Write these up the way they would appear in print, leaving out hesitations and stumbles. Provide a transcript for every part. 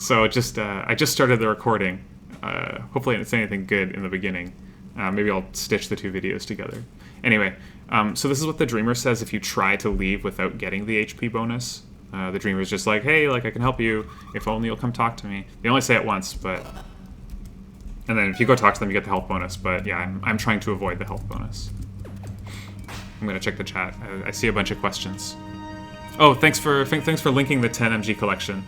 So just I just started the recording. Hopefully I didn't say anything good in the beginning. Maybe I'll stitch the two videos together. Anyway, so this is what the Dreamer says if you try to leave without getting the HP bonus. The Dreamer's just like, hey, like I can help you. If only you'll come talk to me. They only say it once, but... And then if you go talk to them, you get the health bonus. But yeah, I'm trying to avoid the health bonus. I'm gonna check the chat. I see a bunch of questions. Oh, thanks for linking the 10 MG collection.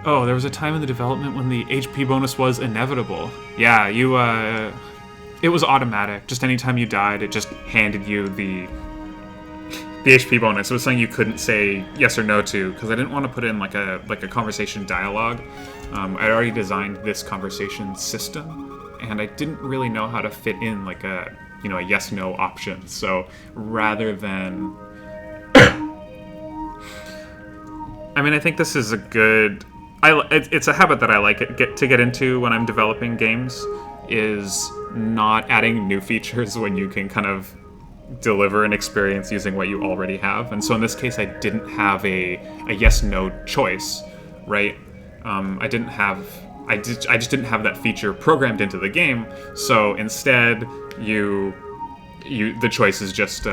Oh, there was a time in the development when the HP bonus was inevitable. Yeah, it was automatic. Just anytime you died, it just handed you the HP bonus. It was something you couldn't say yes or no to, because I didn't want to put in like a conversation dialogue. I'd already designed this conversation system, and I didn't really know how to fit in like a yes/no option. So rather than, I mean, I think this is a good. It's a habit that I like to get into when I'm developing games, is not adding new features when you can kind of deliver an experience using what you already have. And so in this case, I didn't have a yes/no choice, right? I just didn't have that feature programmed into the game. So instead, the choice is just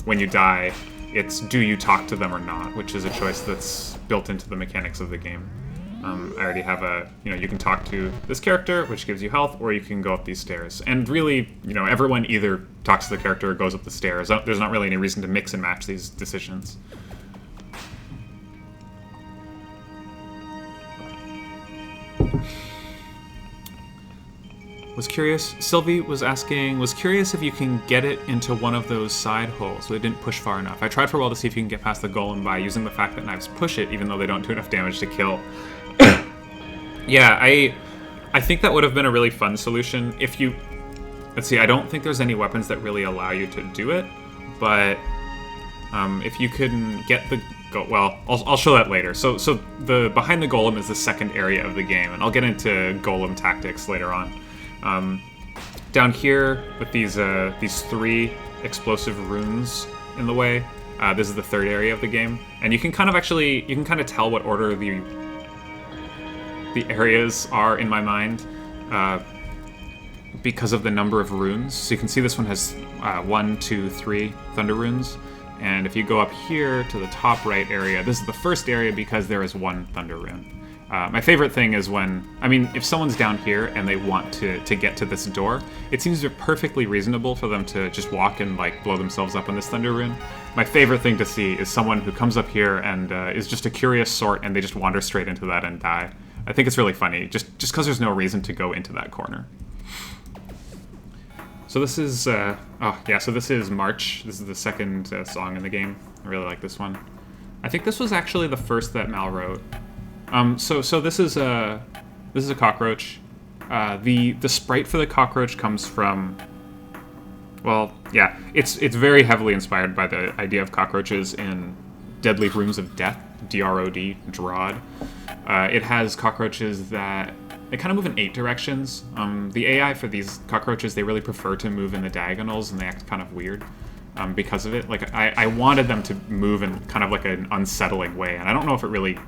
when you die, it's do you talk to them or not, which is a choice that's built into the mechanics of the game. I already have you can talk to this character, which gives you health, or you can go up these stairs. And really, everyone either talks to the character or goes up the stairs. There's not really any reason to mix and match these decisions. Sylvie was asking, was curious if you can get it into one of those side holes, so they didn't push far enough. I tried for a while to see if you can get past the golem by using the fact that knives push it, even though they don't do enough damage to kill. Yeah, I think that would have been a really fun solution if you... Let's see, I don't think there's any weapons that really allow you to do it, but if you can get the... Well, I'll show that later. So the behind the golem is the second area of the game, and I'll get into golem tactics later on. Down here with these three explosive runes in the way, this is the third area of the game, and you can kind of tell what order the areas are in my mind because of the number of runes. So you can see this one has 1, 2, 3 thunder runes, and if you go up here to the top right area, this is the first area because there is 1 thunder rune. My favorite thing is if someone's down here and they want to get to this door, it seems perfectly reasonable for them to just walk and blow themselves up on this thunder rune. My favorite thing to see is someone who comes up here and is just a curious sort, and they just wander straight into that and die. I think it's really funny, just because there's no reason to go into that corner. So this is, so this is March. This is the second song in the game. I really like this one. I think this was actually the first that Mal wrote. So this is a cockroach. The sprite for the cockroach comes from, well, yeah, it's very heavily inspired by the idea of cockroaches in Deadly Rooms of Death, D-R-O-D, Drod. It has cockroaches that they kind of move in 8 directions. The AI for these cockroaches, they really prefer to move in the diagonals, and they act kind of weird because of it. I wanted them to move in kind of like an unsettling way, and I don't know if it really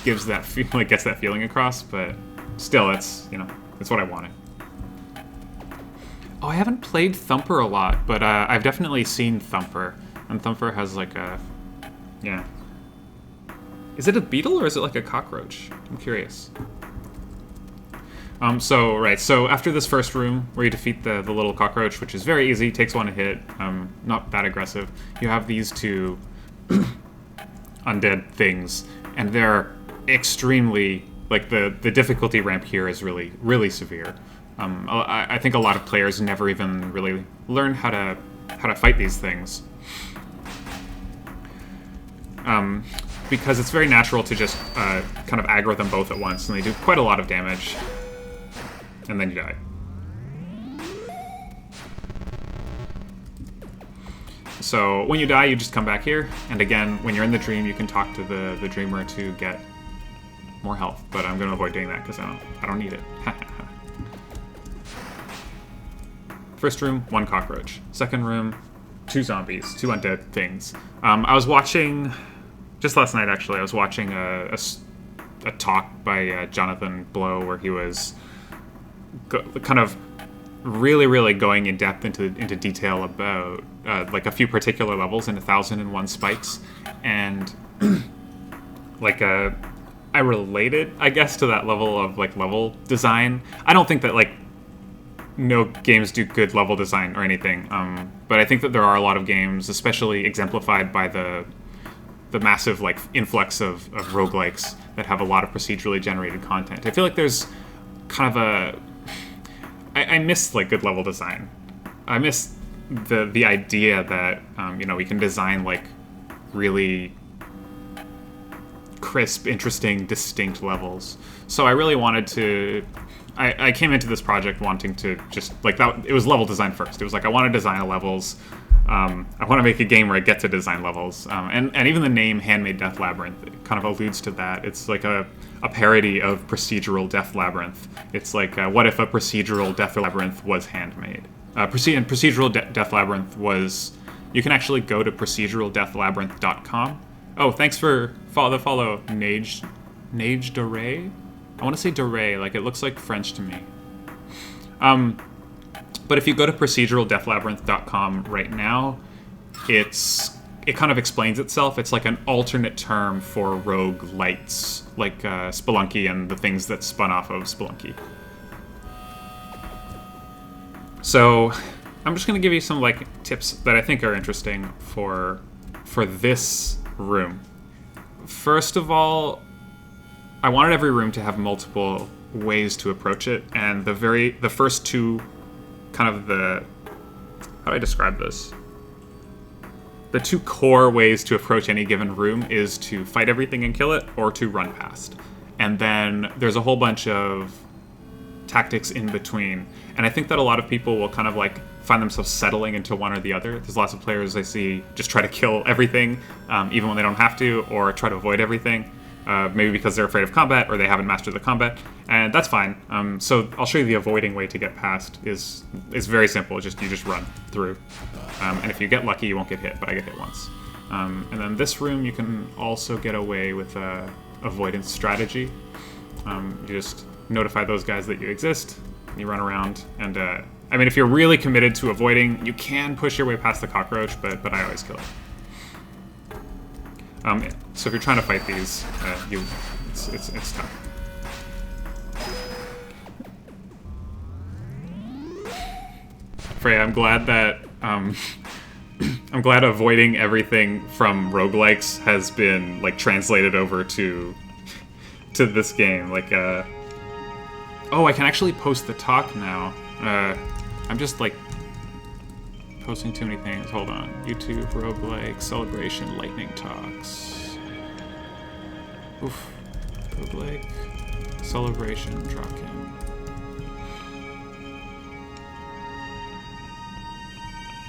gets that feeling across, but still, that's what I wanted. Oh, I haven't played Thumper a lot, but I've definitely seen Thumper, and Thumper has yeah. Is it a beetle or is it like a cockroach? I'm curious. So after this first room where you defeat the little cockroach, which is very easy, takes 1 hit, not that aggressive, you have these 2 undead things, and they're extremely, the difficulty ramp here is really, really severe. I think a lot of players never even really learn how to fight these things. Because it's very natural to just kind of aggro them both at once, and they do quite a lot of damage, and then you die. So when you die, you just come back here, and again, when you're in the dream, you can talk to the dreamer to get more health, but I'm going to avoid doing that because I don't need it. First room, 1 cockroach. Second room, 2 zombies, 2 undead things. I was watching, just last night actually, I was watching a a talk by Jonathan Blow where he was kind of really going in depth into detail about like a few particular levels in 1001 Spikes, and like I related, I guess, to that level of like level design. I don't think that like no games do good level design or anything, but I think that there are a lot of games, especially exemplified by the massive like influx of roguelikes that have a lot of procedurally generated content. I feel like there's kind of I miss like good level design. I miss the idea that we can design like really crisp, interesting, distinct levels. So I really wanted to. I came into this project wanting to just like that. It was level design first. It was like I want to design the levels. I want to make a game where I get to design levels, and even the name Handmade Death Labyrinth kind of alludes to that. It's like a parody of procedural Death Labyrinth. It's like, what if a procedural Death Labyrinth was handmade? Procedural Death Labyrinth was... You can actually go to proceduraldeathlabyrinth.com. Oh, thanks for the follow, Nage Doré? I want to say Doré, like it looks like French to me. But if you go to proceduraldeathlabyrinth.com right now, it kind of explains itself. It's like an alternate term for roguelites, like Spelunky and the things that spun off of Spelunky. So I'm just going to give you some like tips that I think are interesting for this room. First of all, I wanted every room to have multiple ways to approach it, and the first two kind of how do I describe this? The two core ways to approach any given room is to fight everything and kill it, or to run past. And then there's a whole bunch of tactics in between. And I think that a lot of people will kind of like find themselves settling into one or the other. There's lots of players I see just try to kill everything, even when they don't have to, or try to avoid everything. Maybe because they're afraid of combat or they haven't mastered the combat, and that's fine. So I'll show you the avoiding way to get past. Is very simple. You just run through, and if you get lucky, you won't get hit. But I get hit once. And then this room, you can also get away with a avoidance strategy. You just notify those guys that you exist. And you run around, and I mean, if you're really committed to avoiding, you can push your way past the cockroach, but I always kill it. So if you're trying to fight these, it's tough. Freya, I'm glad that I'm glad avoiding everything from roguelikes has been like translated over to this game. Like, oh, I can actually post the talk now. I'm just like posting too many things. Hold on. YouTube, roguelike, celebration, lightning talks. Oof. Roguelike, celebration, droqen.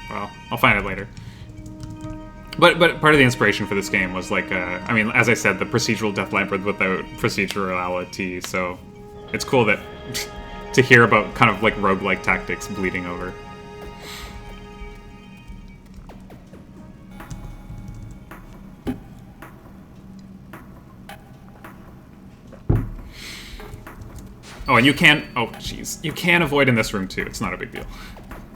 Well, I'll find it later. But part of the inspiration for this game was like, I mean, as I said, the procedural Death Labyrinth without procedurality. So it's cool that to hear about kind of like roguelike tactics bleeding over. Oh, and you can... Oh, jeez. You can avoid in this room, too. It's not a big deal.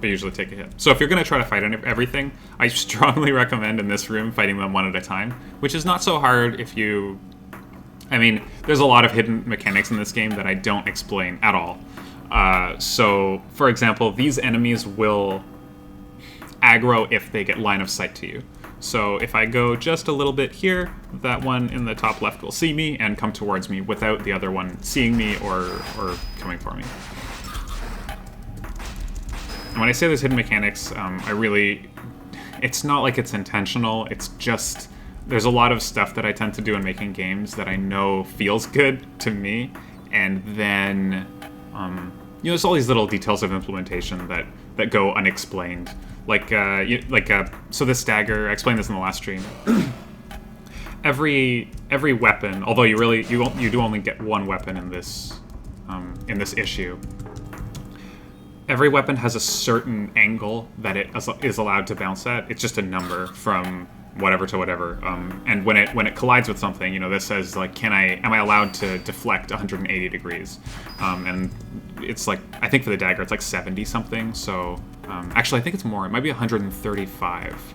But usually take a hit. So if you're going to try to fight everything, I strongly recommend in this room fighting them one at a time, which is not so hard if you... I mean, there's a lot of hidden mechanics in this game that I don't explain at all. So, for example, these enemies will aggro if they get line of sight to you. So if I go just a little bit here, that one in the top left will see me and come towards me without the other one seeing me or coming for me. And when I say there's hidden mechanics, it's not like it's intentional, it's just, there's a lot of stuff that I tend to do in making games that I know feels good to me, and then, there's all these little details of implementation that go unexplained. So this dagger, I explained this in the last stream. every weapon, although you do only get one weapon in this issue. Every weapon has a certain angle that it is allowed to bounce at. It's just a number from whatever to whatever. And when it collides with something, this says like, am I allowed to deflect 180 degrees? And it's like, I think for the dagger it's like 70 something. So actually I think it's more. It might be 135.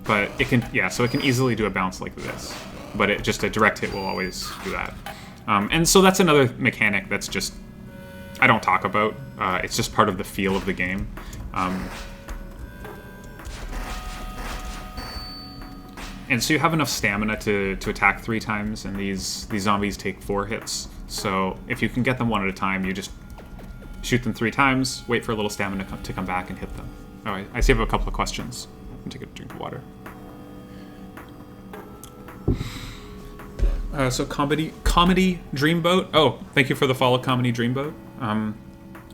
But it can, so it can easily do a bounce like this. But just a direct hit will always do that. And so that's another mechanic that's just I don't talk about. It's just part of the feel of the game. And so you have enough stamina to attack 3 times, and these zombies take 4 hits. So if you can get them one at a time, you just shoot them 3 times, wait for a little stamina to come back and hit them. All right, I see you have a couple of questions. I'm gonna take a drink of water. So Comedy Dreamboat. Oh, thank you for the follow, Comedy Dreamboat.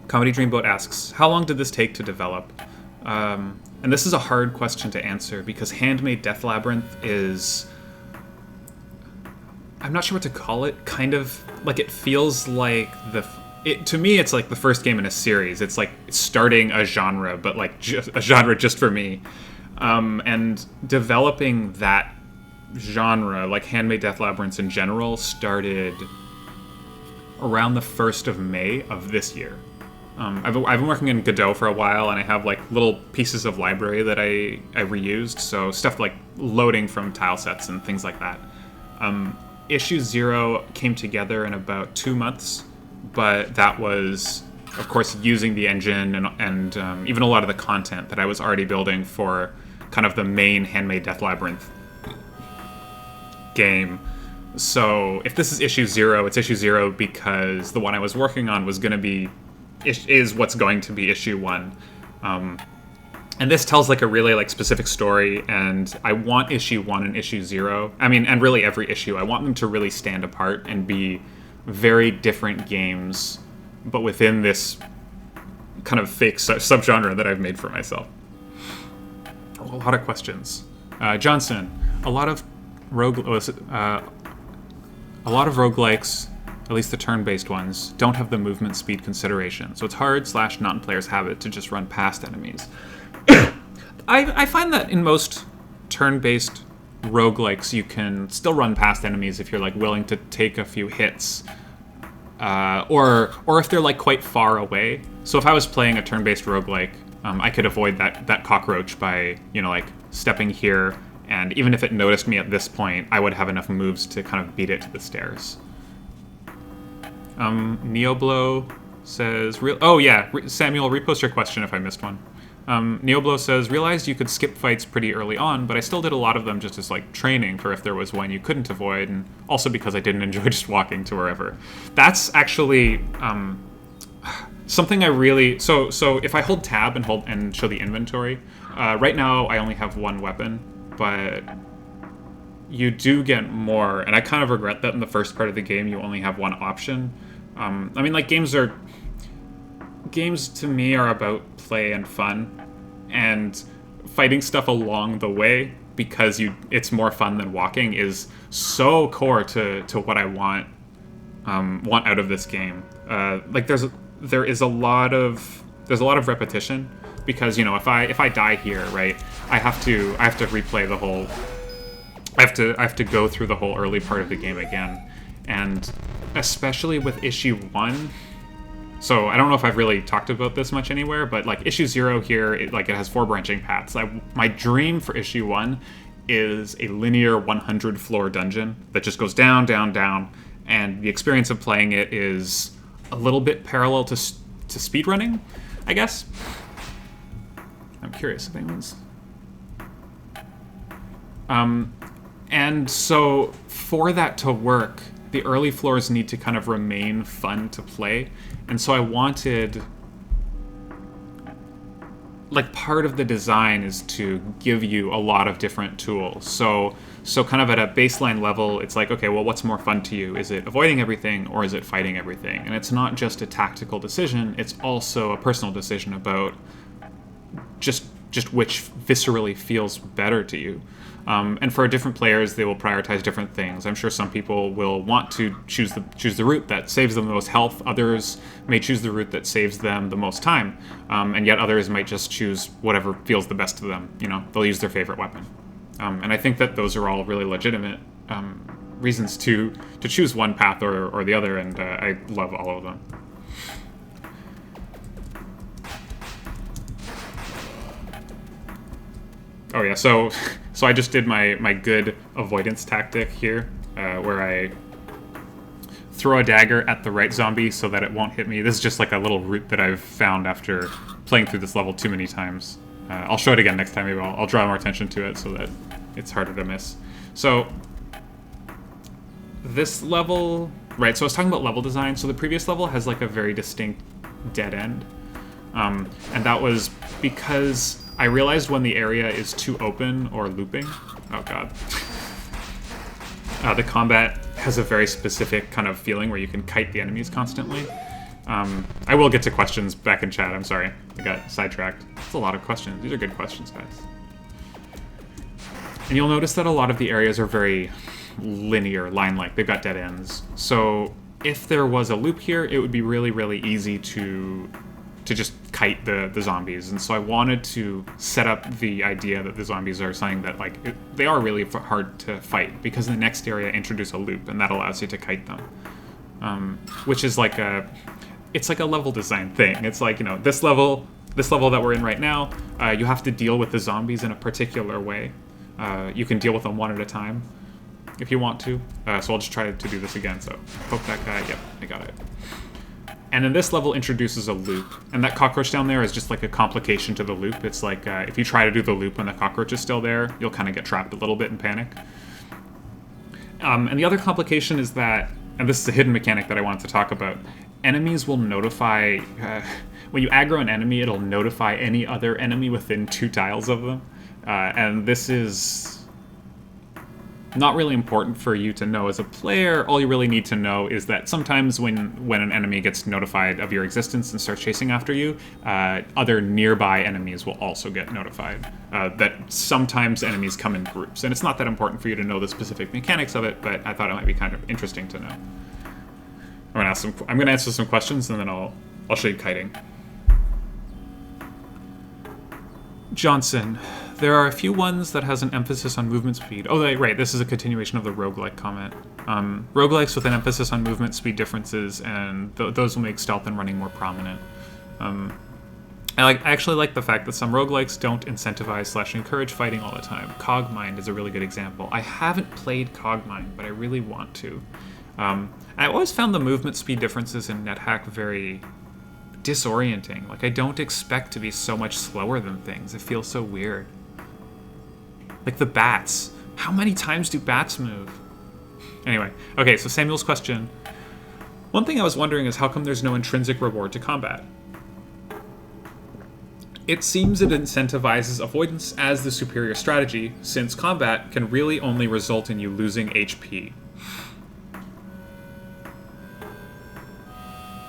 Comedy Dreamboat asks, how long did this take to develop? And this is a hard question to answer because Handmade Death Labyrinth is, I'm not sure what to call it. Kind of like it feels like to me it's like the first game in a series. It's like starting a genre, but like just a genre just for me. And developing that genre, like Handmade Death Labyrinths in general, started around the 1st of May of this year. I've been working in Godot for a while, and I have like little pieces of library that I reused, so stuff like loading from tile sets and things like that. Issue 0 came together in about 2 months, but that was, of course, using the engine and even a lot of the content that I was already building for kind of the main Handmade Death Labyrinth game. So if this is issue 0, it's issue 0 because the one I was working on was going to be is what's going to be issue 1. And this tells like a really like specific story, and I want issue 1 and issue 0, and really every issue, I want them to really stand apart and be very different games, but within this kind of fake subgenre that I've made for myself. A lot of questions. Johnson, a lot of roguelikes, at least the turn-based ones, don't have the movement speed consideration, so it's hard / not in players' habit to just run past enemies. I find that in most turn-based roguelikes, you can still run past enemies if you're like willing to take a few hits, or if they're like quite far away. So if I was playing a turn-based roguelike, I could avoid that cockroach by like stepping here, and even if it noticed me at this point, I would have enough moves to kind of beat it to the stairs. Neoblow says, Samuel, repost your question if I missed one. Neoblow says, realized you could skip fights pretty early on, but I still did a lot of them just as like training for if there was one you couldn't avoid, and also because I didn't enjoy just walking to wherever. That's actually something I really, so if I hold tab and show the inventory, right now I only have 1 weapon, but you do get more, and I kind of regret that in the first part of the game you only have 1 option. Like games to me are about play and fun, and fighting stuff along the way because it's more fun than walking is so core to what I want out of this game. There is a lot of repetition because if I die here, right, I have to replay the whole. I have to go through the whole early part of the game again, and especially with issue 1. So I don't know if I've really talked about this much anywhere, but like issue 0 here, it has 4 branching paths. My dream for issue 1 is a linear 100 floor dungeon that just goes down, down, down, and the experience of playing it is a little bit parallel to speedrunning, I guess. I'm curious if anyone's. And so for that to work, the early floors need to kind of remain fun to play. And so I wanted, like, part of the design is to give you a lot of different tools. So kind of at a baseline level, it's like, okay, well, what's more fun to you? Is it avoiding everything or is it fighting everything? And it's not just a tactical decision, it's also a personal decision about just which viscerally feels better to you. And for different players, they will prioritize different things. I'm sure some people will want to choose the route that saves them the most health. Others may choose the route that saves them the most time. And yet others might just choose whatever feels the best to them. They'll use their favorite weapon. And I think that those are all really legitimate reasons to choose one path or the other, and I love all of them. Oh yeah, so I just did my good avoidance tactic here, where I throw a dagger at the right zombie so that it won't hit me. This is just like a little route that I've found after playing through this level too many times. I'll show it again next time. Maybe I'll draw more attention to it so that it's harder to miss. So this level, right, so I was talking about level design. So the previous level has like a very distinct dead end. And that was because I realized when the area is too open or looping, oh god, the combat has a very specific kind of feeling where you can kite the enemies constantly. I will get to questions back in chat, I'm sorry. I got sidetracked. That's a lot of questions. These are good questions, guys. And you'll notice that a lot of the areas are very linear, line-like. They've got dead ends. So if there was a loop here, it would be really, really easy to just kite the zombies. And so I wanted to set up the idea that the zombies are something that, like, they are really hard to fight, because in the next area introduce a loop, and that allows you to kite them. Which is like it's like a level design thing. It's like, you know, this level that we're in right now, you have to deal with the zombies in a particular way. You can deal with them one at a time if you want to. So I'll just try to do this again. So poke that guy. Yep, I got it. And then this level introduces a loop, and that cockroach down there is just like a complication to the loop. It's like if you try to do the loop when the cockroach is still there, you'll kind of get trapped a little bit and panic. And the other complication is that, and this is a hidden mechanic that I wanted to talk about, enemies will notify, when you aggro an enemy, it'll notify any other enemy within 2 tiles of them. And this is not really important for you to know as a player. All you really need to know is that sometimes when an enemy gets notified of your existence and starts chasing after you, other nearby enemies will also get notified. That sometimes enemies come in groups, and it's not that important for you to know the specific mechanics of it, but I thought it might be kind of interesting to know. I'm gonna answer some questions, and then I'll show you kiting. Johnson, there are a few ones that has an emphasis on movement speed. Oh, right, this is a continuation of the roguelike comment. Roguelikes with an emphasis on movement speed differences, and those will make stealth and running more prominent. I actually like the fact that some roguelikes don't incentivize / encourage fighting all the time. Cogmind is a really good example. I haven't played Cogmind, but I really want to. I always found the movement speed differences in NetHack very disorienting. Like, I don't expect to be so much slower than things. It feels so weird. Like the bats. How many times do bats move? Anyway, okay, so Samuel's question. One thing I was wondering is how come there's no intrinsic reward to combat? It seems it incentivizes avoidance as the superior strategy, since combat can really only result in you losing HP.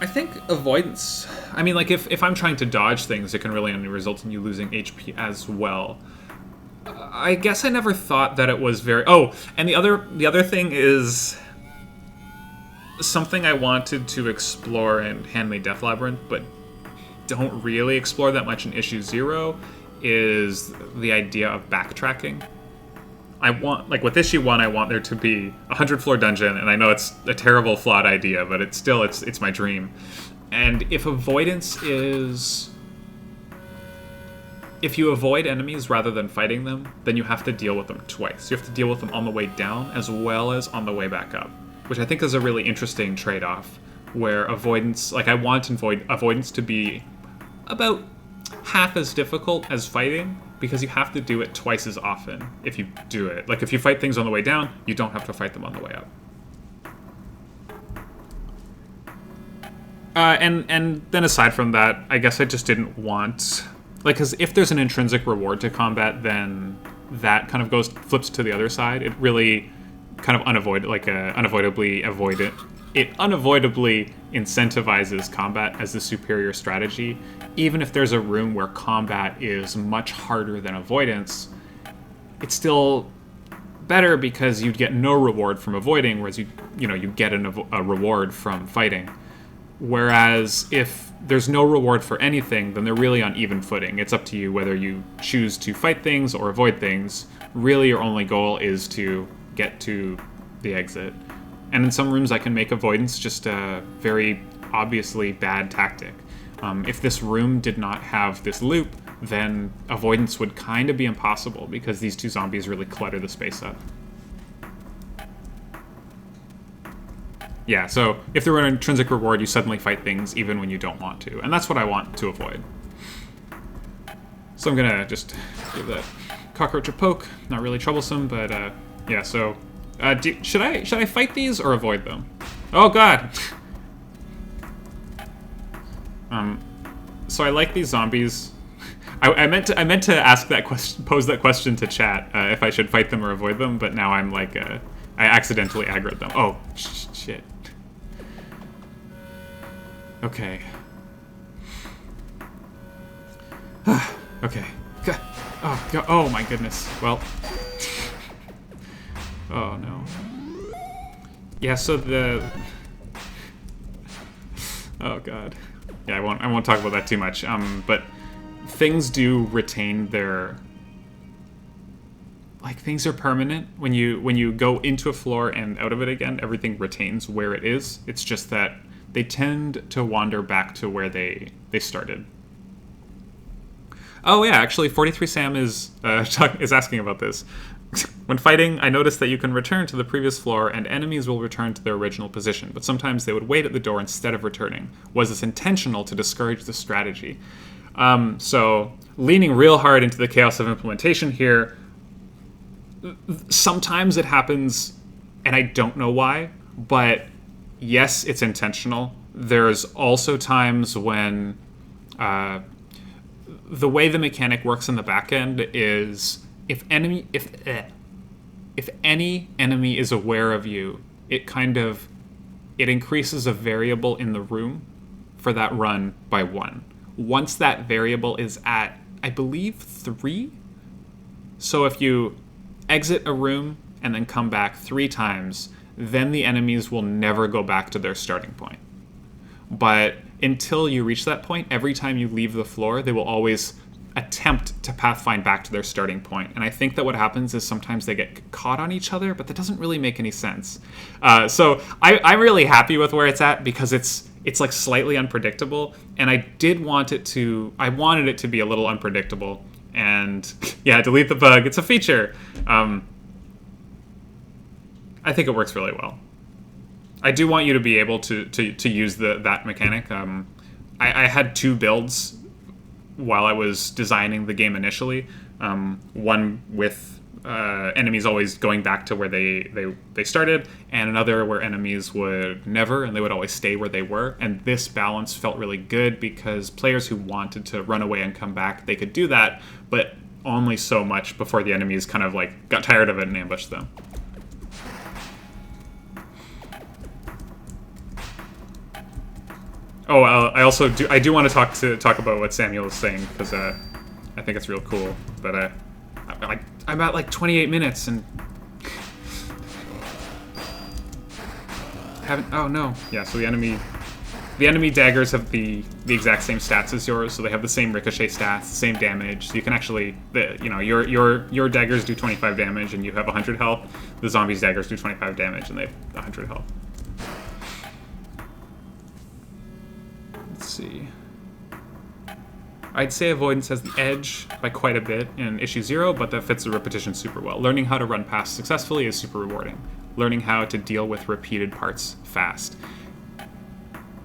I think avoidance, I mean, like, if I'm trying to dodge things, it can really only result in you losing HP as well. I guess I never thought that it was very... Oh, and the other thing is something I wanted to explore in Handmade Death Labyrinth, but don't really explore that much in Issue 0, is the idea of backtracking. I want, like, with Issue 1, I want there to be a 100-floor dungeon, and I know it's a terrible, flawed idea, but it's still, it's my dream. And if avoidance is... If you avoid enemies rather than fighting them, then you have to deal with them twice. You have to deal with them on the way down as well as on the way back up, which I think is a really interesting trade-off, where avoidance, like, I want avoidance to be about half as difficult as fighting, because you have to do it twice as often if you do it. Like, if you fight things on the way down, you don't have to fight them on the way up. And then aside from that, I guess I just didn't want... Like, because if there's an intrinsic reward to combat, then that kind of flips to the other side. It really kind of unavoidably incentivizes combat as the superior strategy. Even if there's a room where combat is much harder than avoidance, it's still better because you'd get no reward from avoiding, whereas you get a reward from fighting. Whereas if there's no reward for anything, then they're really on even footing. It's up to you whether you choose to fight things or avoid things, really your only goal is to get to the exit. And in some rooms I can make avoidance just a very obviously bad tactic. If this room did not have this loop, then avoidance would kind of be impossible because these two zombies really clutter the space up. Yeah, so if there were an intrinsic reward, you suddenly fight things even when you don't want to. And that's what I want to avoid. So I'm gonna just give that cockroach a poke. Not really troublesome, but yeah, so... should I fight these or avoid them? Oh god! So I like these zombies. I meant to ask that question, pose that question to chat, if I should fight them or avoid them, but now I'm like, I accidentally aggroed them. Oh, shit. Okay. Okay. Oh, God. Oh my goodness. Well. Oh no. Yeah, so the... Oh god. Yeah, I won't talk about that too much. But things do retain their... Like, things are permanent. When you go into a floor and out of it again, everything retains where it is. It's just that they tend to wander back to where they started. Oh yeah, actually 43 Sam is asking about this. When fighting, I noticed that you can return to the previous floor and enemies will return to their original position, but sometimes they would wait at the door instead of returning. Was this intentional to discourage the strategy? So, leaning real hard into the chaos of implementation here, sometimes it happens, and I don't know why, but yes, it's intentional. There's also times when the way the mechanic works in the back end is if any enemy is aware of you, it increases a variable in the room for that run by 1. Once that variable is at, I believe, 3. So if you exit a room and then come back 3 times, then the enemies will never go back to their starting point. But until you reach that point, every time you leave the floor, they will always attempt to pathfind back to their starting point. And I think that what happens is sometimes they get caught on each other, but that doesn't really make any sense. So I'm really happy with where it's at because it's like slightly unpredictable, and I wanted it to be a little unpredictable. And yeah, delete the bug. It's a feature. I think it works really well. I do want you to be able to use that mechanic. I had 2 builds while I was designing the game initially. One with enemies always going back to where they started, and another where enemies would never, and they would always stay where they were. And this balance felt really good because players who wanted to run away and come back, they could do that, but only so much before the enemies kind of like got tired of it and ambushed them. Oh, I do want to talk about what Samuel is saying because I think it's real cool. But I'm at like 28 minutes and haven't. Oh no, yeah. So the enemy daggers have the exact same stats as yours, so they have the same ricochet stats, same damage. So you can actually, your daggers do 25 damage and you have 100 health. The zombies' daggers do 25 damage and they have 100 health. See. I'd say avoidance has the edge by quite a bit in issue 0, but that fits the repetition super well. Learning how to run past successfully is super rewarding. Learning how to deal with repeated parts fast.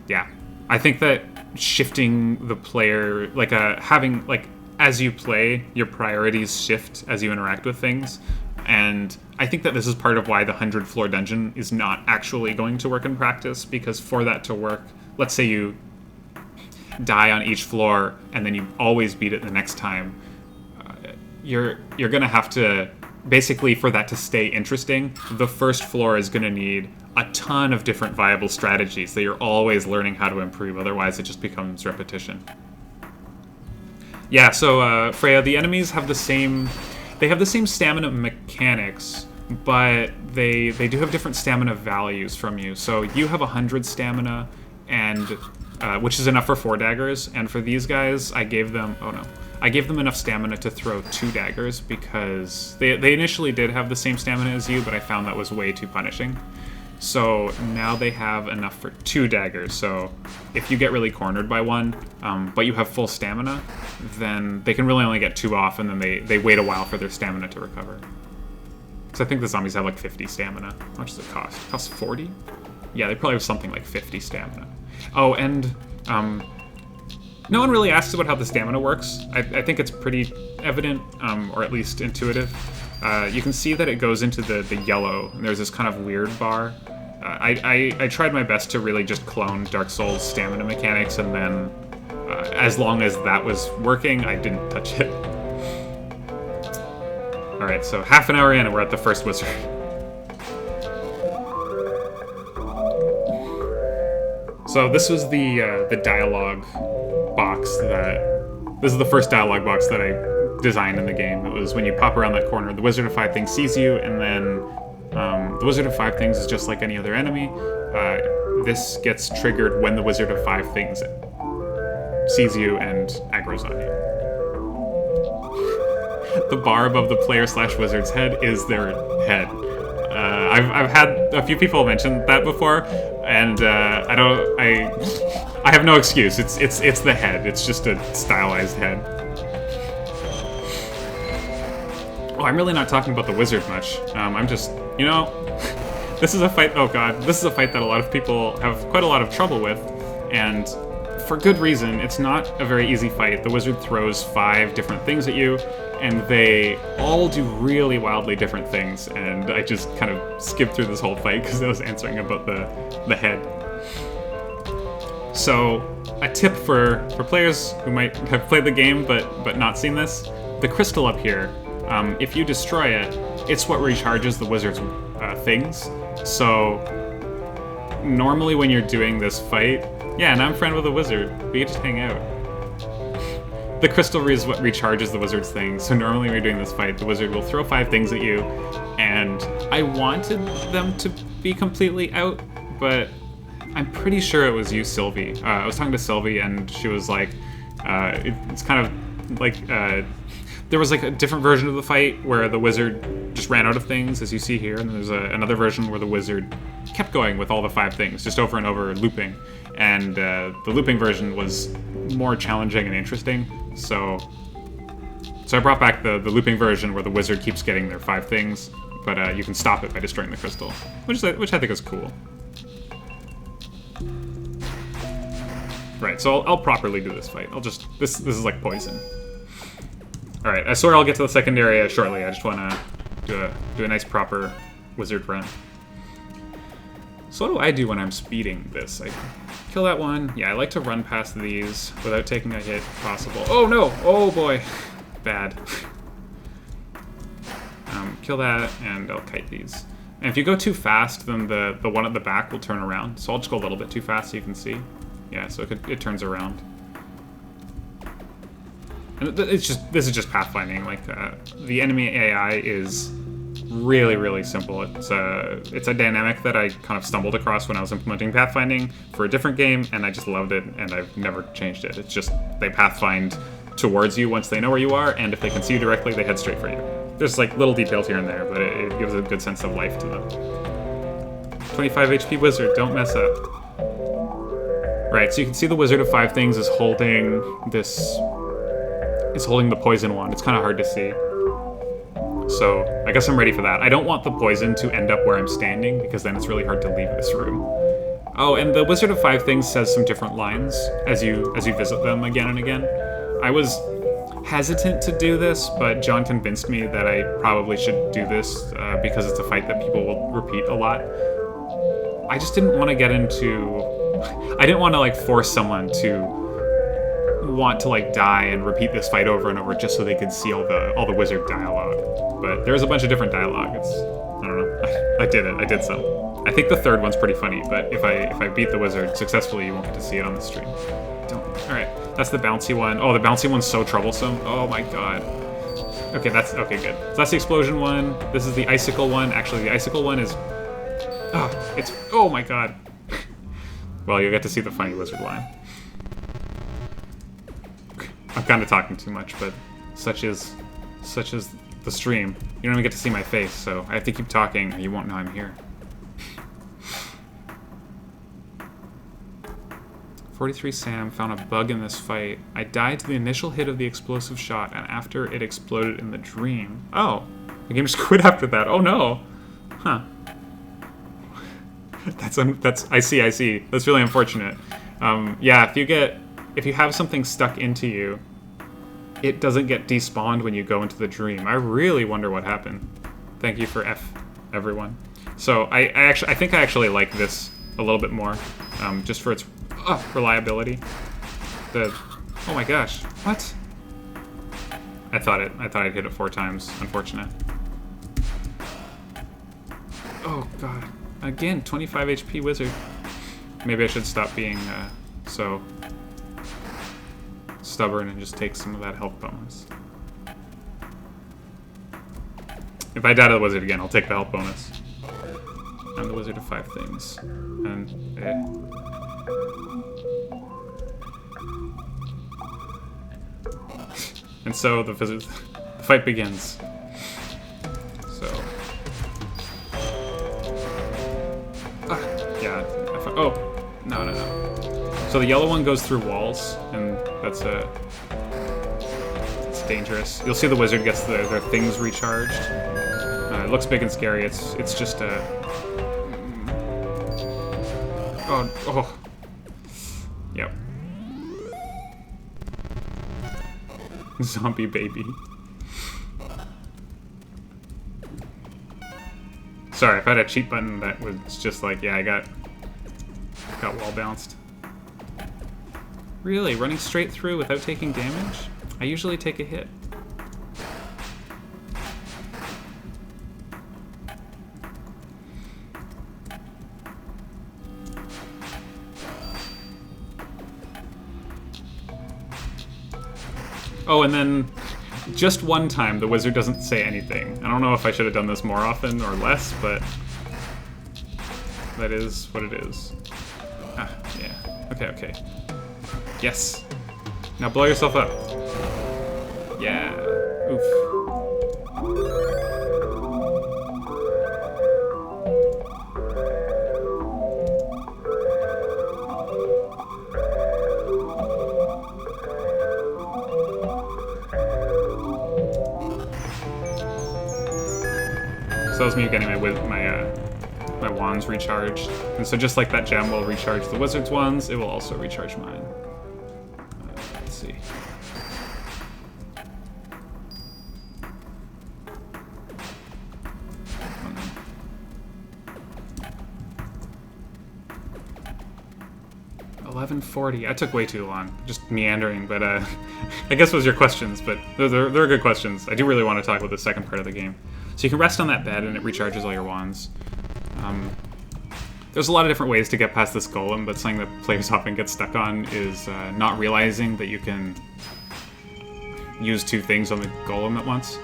Yeah, I think that shifting the player, having as you play, your priorities shift as you interact with things, and I think that this is part of why the 100 floor dungeon is not actually going to work in practice, because for that to work, let's say you die on each floor and then you always beat it the next time, you're gonna have to, basically, for that to stay interesting, the first floor is gonna need a ton of different viable strategies that you're always learning how to improve, otherwise it just becomes repetition. Yeah, so Freya, the enemies have the same stamina mechanics, but they do have different stamina values from you. So you have 100 stamina, and which is enough for 4 daggers, and for these guys, I gave them, oh no, I gave them enough stamina to throw 2 daggers because they initially did have the same stamina as you, but I found that was way too punishing. So now they have enough for 2 daggers. So if you get really cornered by one, but you have full stamina, then they can really only get 2 off, and then they wait a while for their stamina to recover. So I think the zombies have like 50 stamina. How much does it cost? It costs 40? Yeah, they probably have something like 50 stamina. Oh, and no one really asks about how the stamina works. I think it's pretty evident, or at least intuitive. You can see that it goes into the yellow, and there's this kind of weird bar. I tried my best to really just clone Dark Souls stamina mechanics, and then as long as that was working, I didn't touch it. Alright, so half an hour in and we're at the first wizard. So this was the dialogue box that... This is the first dialogue box that I designed in the game. It was when you pop around that corner, the Wizard of Five Things sees you, and then the Wizard of Five Things is just like any other enemy. This gets triggered when the Wizard of Five Things sees you and aggroes on you. The bar above the player/wizard's head is their head. I've had a few people mention that before, and I have no excuse. It's the head. It's just a stylized head. Oh, I'm really not talking about the wizard much. I'm just, you know, this is a fight. Oh god, this is a fight that a lot of people have quite a lot of trouble with, and for good reason. It's not a very easy fight. The wizard throws 5 different things at you, and they all do really wildly different things, and I just kind of skipped through this whole fight because I was answering about the head. So, a tip for players who might have played the game but not seen this, the crystal up here, if you destroy it, it's what recharges the wizard's things. So, normally when you're doing this fight, yeah, and I'm friend with a wizard, we can just hang out. The crystal is what recharges the wizard's things, so normally when you're doing this fight, the wizard will throw 5 things at you, and I wanted them to be completely out, but I'm pretty sure it was you, Sylvie. I was talking to Sylvie, and she was like, it's kind of like, there was like a different version of the fight where the wizard just ran out of things, as you see here, and there's another version where the wizard kept going with all the 5 things, just over and over, looping. And the looping version was more challenging and interesting, so I brought back the looping version where the wizard keeps getting their 5 things, but you can stop it by destroying the crystal, which I think is cool. Right, so I'll properly do this fight. This is like poison. Alright, I swear I'll get to the second area shortly. I just want to do a nice proper wizard run. So what do I do when I'm speeding this? I kill that one. Yeah, I like to run past these without taking a hit if possible. Oh no! Oh boy! Bad. Kill that, and I'll kite these. And if you go too fast, then the one at the back will turn around. So I'll just go a little bit too fast so you can see. Yeah, so it turns around. And this is just pathfinding. Like the enemy AI is really, really simple. It's a dynamic that I kind of stumbled across when I was implementing pathfinding for a different game, and I just loved it, and I've never changed it. It's just they pathfind towards you once they know where you are, and if they can see you directly, they head straight for you. There's like little details here and there, but it gives a good sense of life to them. 25 HP wizard, don't mess up. Right, so you can see the Wizard of Five Things is holding this... It's holding the poison wand. It's kind of hard to see. So, I guess I'm ready for that. I don't want the poison to end up where I'm standing, because then it's really hard to leave this room. Oh, and the Wizard of Five Things says some different lines as you visit them again and again. I was hesitant to do this, but John convinced me that I probably should do this because it's a fight that people will repeat a lot. I just didn't want to get into... I didn't want to, like, force someone to want to, like, die and repeat this fight over and over just so they could see all the wizard dialogue. But there's a bunch of different dialogue. It's... I don't know. I did it. I did some. I think the third one's pretty funny, but if I beat the wizard successfully, you won't get to see it on the stream. Alright, that's the bouncy one. Oh, the bouncy one's so troublesome. Oh my god. Okay, okay, good. So that's the explosion one. This is the icicle one. Actually, the icicle one is... oh my god. Well, you'll get to see the funny wizard line. I'm kind of talking too much, but such is the stream. You don't even get to see my face, so I have to keep talking or you won't know I'm here. 43 Sam found a bug in this fight. I died to the initial hit of the explosive shot, and after it exploded in the dream. Oh, the game just quit after that. Oh no. Huh. That's I see. That's really unfortunate. Yeah, if you have something stuck into you, it doesn't get despawned when you go into the dream. I really wonder what happened. Thank you for everyone. So I think I actually like this a little bit more, just for its reliability. Oh my gosh, what? I thought I'd hit it 4 times. Unfortunate. Oh god, again, 25 HP wizard. Maybe I should stop being so stubborn and just take some of that health bonus. If I die to the wizard again, I'll take the health bonus. I'm the wizard of 5 things. And and so the fight begins. So yeah. Oh no. So the yellow one goes through walls, and it's dangerous. You'll see the wizard gets their things recharged. It looks big and scary. It's just a oh. Yep. Zombie baby. Sorry, if I had a cheat button that was just like, yeah, I got wall bounced. Really? Running straight through without taking damage? I usually take a hit. Oh, and then just one time the wizard doesn't say anything. I don't know if I should have done this more often or less, but that is what it is. Ah, yeah. Okay. Yes. Now blow yourself up. Yeah. Oof. So that was me getting my wands recharged. And so just like that gem will recharge the wizard's wands, it will also recharge mine. Let's see. Oh, no. 11:40. I took way too long, just meandering, but I guess those are your questions, but they're good questions. I do really want to talk about the second part of the game. So you can rest on that bed and it recharges all your wands. There's a lot of different ways to get past this golem, but something that players often get stuck on is not realizing that you can use 2 things on the golem at once.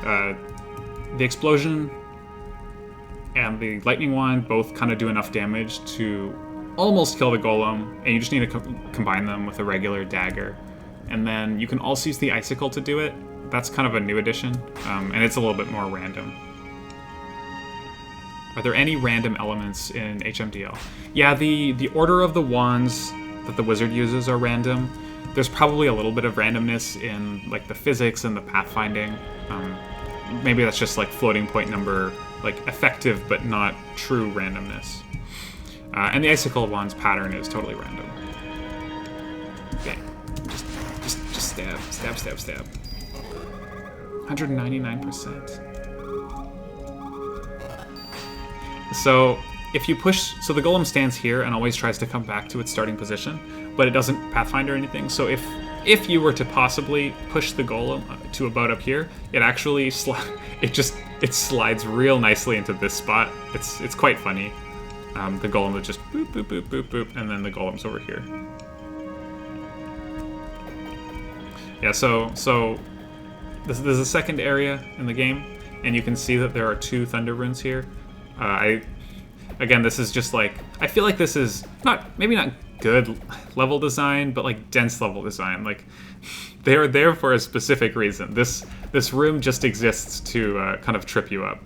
The explosion and the lightning wand both kind of do enough damage to almost kill the golem, and you just need to combine them with a regular dagger. And then you can also use the icicle to do it. That's kind of a new addition, and it's a little bit more random. Are there any random elements in HMDL? Yeah, the order of the wands that the wizard uses are random. There's probably a little bit of randomness in like the physics and the pathfinding. Maybe that's just like floating point number, like effective but not true randomness. And the icicle wand's pattern is totally random. Okay, just stab. 199%. So if you push, so the golem stands here and always tries to come back to its starting position, but it doesn't pathfind or anything. So if you were to possibly push the golem to about up here, it actually it slides real nicely into this spot. It's quite funny. The golem would just boop boop boop boop boop, and then the golem's over here. Yeah. So there's a second area in the game, and you can see that there are 2 thunder runes here. Again, this is just like, I feel like this is maybe not good level design, but like dense level design. Like They are there for a specific reason. This room just exists to kind of trip you up.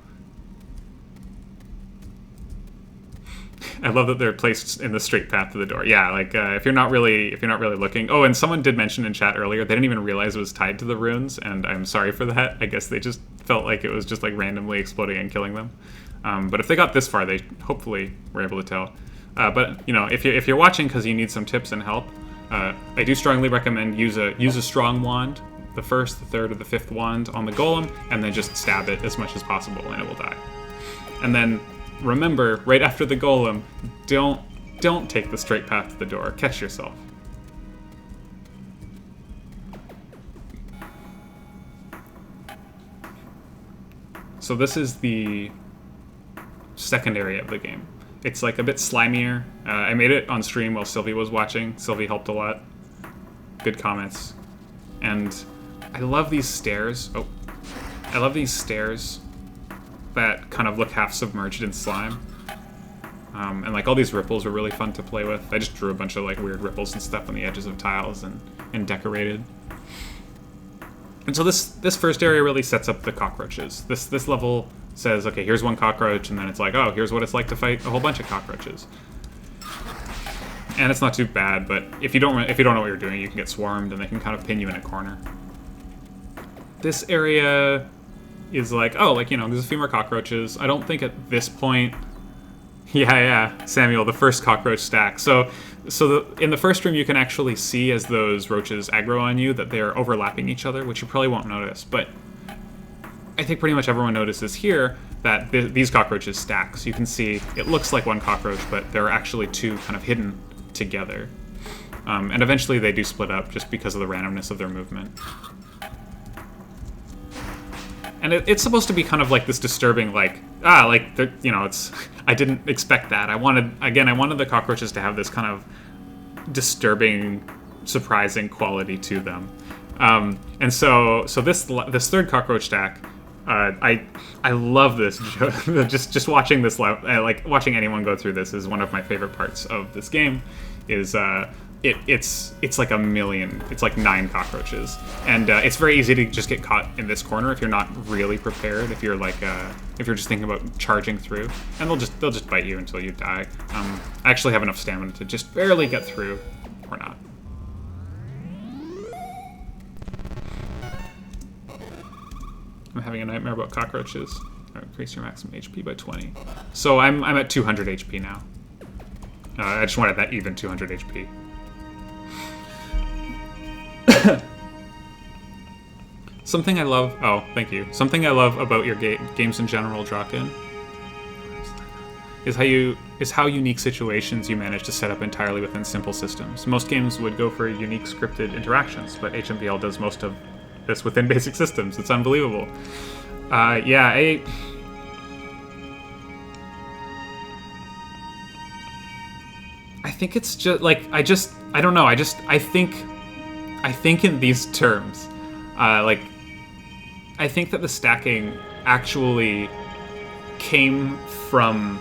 I love that they're placed in the straight path to the door. Yeah, like if you're not really looking. Oh, and someone did mention in chat earlier they didn't even realize it was tied to the runes, and I'm sorry for that. I guess they just felt like it was just like randomly exploding and killing them. But if they got this far, they hopefully were able to tell. But you know, if you're watching because you need some tips and help, I do strongly recommend use a strong wand, the first, the third, or the fifth wand on the golem, and then just stab it as much as possible, and it will die. And then remember, right after the golem, don't take the straight path to the door. Catch yourself. So this is the second area of the game. It's like a bit slimier. I made it on stream while Sylvie was watching. Sylvie helped a lot. Good comments. And I love these stairs. Oh, I love these stairs that kind of look half submerged in slime. And like all these ripples were really fun to play with. I just drew a bunch of like weird ripples and stuff on the edges of tiles and decorated. And so this first area really sets up the cockroaches. This level says, okay, here's one cockroach, and then it's like, oh, here's what it's like to fight a whole bunch of cockroaches. And it's not too bad, but if you don't know what you're doing, you can get swarmed, and they can kind of pin you in a corner. This area is like, oh, like, you know, there's a few more cockroaches. I don't think at this point... Yeah, Samuel, the first cockroach stack. So in the first room, you can actually see as those roaches aggro on you that they're overlapping each other, which you probably won't notice. But I think pretty much everyone notices here that these cockroaches stack. So you can see it looks like one cockroach, but there are actually two kind of hidden together. And eventually they do split up just because of the randomness of their movement. And it's supposed to be kind of like this disturbing, like, you know, it's... I didn't expect that. I wanted the cockroaches to have this kind of disturbing, surprising quality to them. And so this third cockroach stack, I love this. just watching this, like watching anyone go through this is one of my favorite parts of this game. It's like a million. It's like 9 cockroaches, and it's very easy to just get caught in this corner if you're not really prepared. If you're like if you're just thinking about charging through, and they'll just bite you until you die. I actually have enough stamina to just barely get through, or not. I'm having a nightmare about cockroaches. Increase your maximum HP by 20. So I'm at 200 HP now. I just wanted that even 200 HP. Something I love... Oh, thank you. Something I love about your games in general, droqen, is how unique situations you manage to set up entirely within simple systems. Most games would go for unique scripted interactions, but HMVL does most of this within basic systems. It's unbelievable. Yeah, I think it's just like I don't know. I think in these terms, like I think that the stacking actually came from